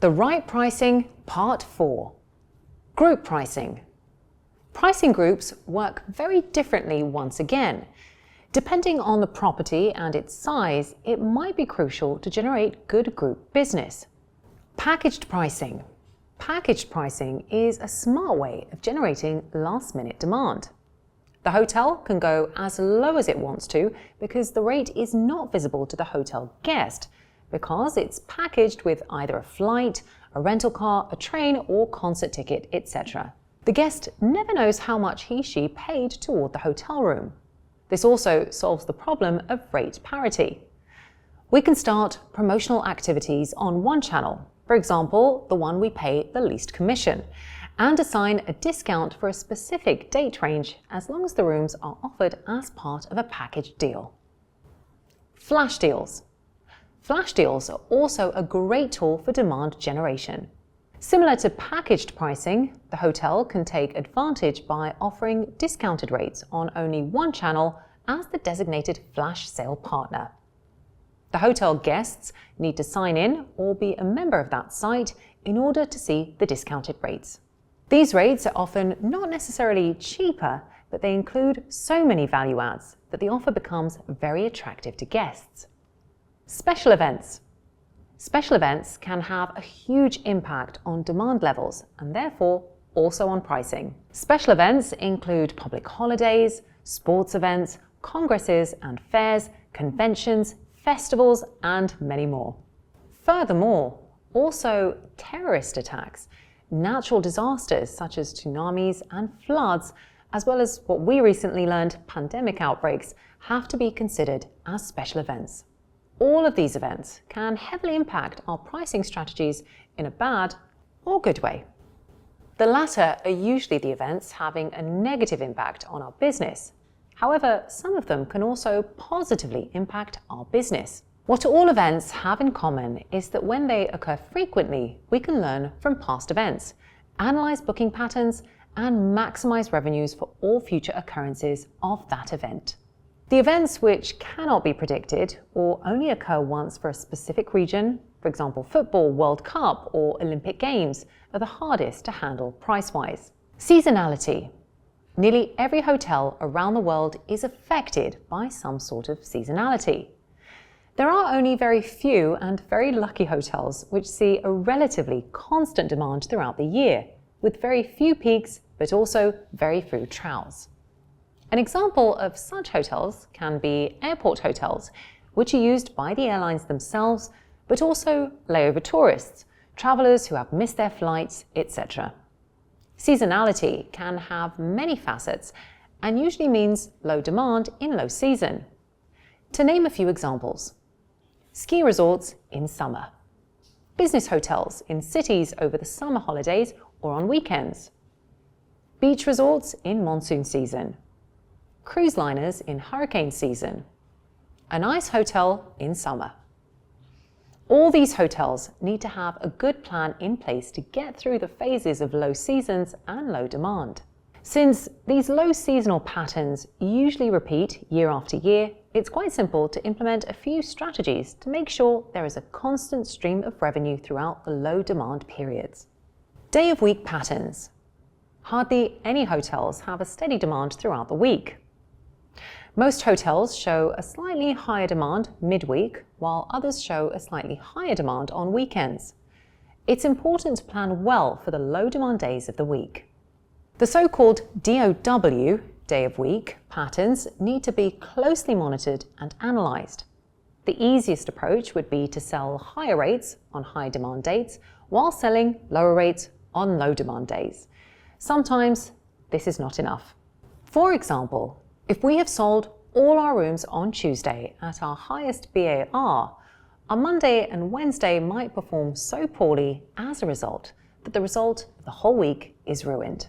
The right pricing, part 4. Group pricing. Pricing groups work very differently once again. Depending on the property and its size, it might be crucial to generate good group business. Packaged pricing. Packaged pricing is a smart way of generating last-minute demand. The hotel can go as low as it wants to because the rate is not visible to the hotel guest, because it's packaged with either a flight, a rental car, a train or concert ticket, etc. The guest never knows how much he/she paid toward the hotel room. This also solves the problem of rate parity. We can start promotional activities on one channel, for example, the one we pay the least commission, and assign a discount for a specific date range as long as the rooms are offered as part of a package deal. Flash deals. Flash deals are also a great tool for demand generation. Similar to packaged pricing, the hotel can take advantage by offering discounted rates on only one channel as the designated flash sale partner. The hotel guests need to sign in or be a member of that site in order to see the discounted rates. These rates are often not necessarily cheaper, but they include so many value adds that the offer becomes very attractive to guests. Special events. Special events can have a huge impact on demand levels and therefore also on pricing. Special events include public holidays, sports events, congresses and fairs, conventions, festivals, and many more. Furthermore, also terrorist attacks, natural disasters such as tsunamis and floods, as well as what we recently learned, pandemic outbreaks, have to be considered as special events. All of these events can heavily impact our pricing strategies in a bad or good way. The latter are usually the events having a negative impact on our business. However, some of them can also positively impact our business. What all events have in common is that when they occur frequently, we can learn from past events, analyze booking patterns, and maximize revenues for all future occurrences of that event. The events which cannot be predicted or only occur once for a specific region, for example football, World Cup or Olympic Games, are the hardest to handle price-wise. Seasonality. Nearly every hotel around the world is affected by some sort of seasonality. There are only very few and very lucky hotels which see a relatively constant demand throughout the year, with very few peaks but also very few troughs. An example of such hotels can be airport hotels, which are used by the airlines themselves, but also layover tourists, travelers who have missed their flights, etc. Seasonality can have many facets and usually means low demand in low season. To name a few examples: ski resorts in summer, business hotels in cities over the summer holidays or on weekends, beach resorts in monsoon season, cruise liners in hurricane season, an ice hotel in summer. All these hotels need to have a good plan in place to get through the phases of low seasons and low demand. Since these low seasonal patterns usually repeat year after year, it's quite simple to implement a few strategies to make sure there is a constant stream of revenue throughout the low demand periods. Day of week patterns. Hardly any hotels have a steady demand throughout the week. Most hotels show a slightly higher demand midweek, while others show a slightly higher demand on weekends. It's important to plan well for the low demand days of the week. The so-called DOW, day of week, patterns need to be closely monitored and analysed. The easiest approach would be to sell higher rates on high demand dates while selling lower rates on low demand days. Sometimes this is not enough. For example, if we have sold all our rooms on Tuesday at our highest BAR, our Monday and Wednesday might perform so poorly as a result that the result of the whole week is ruined.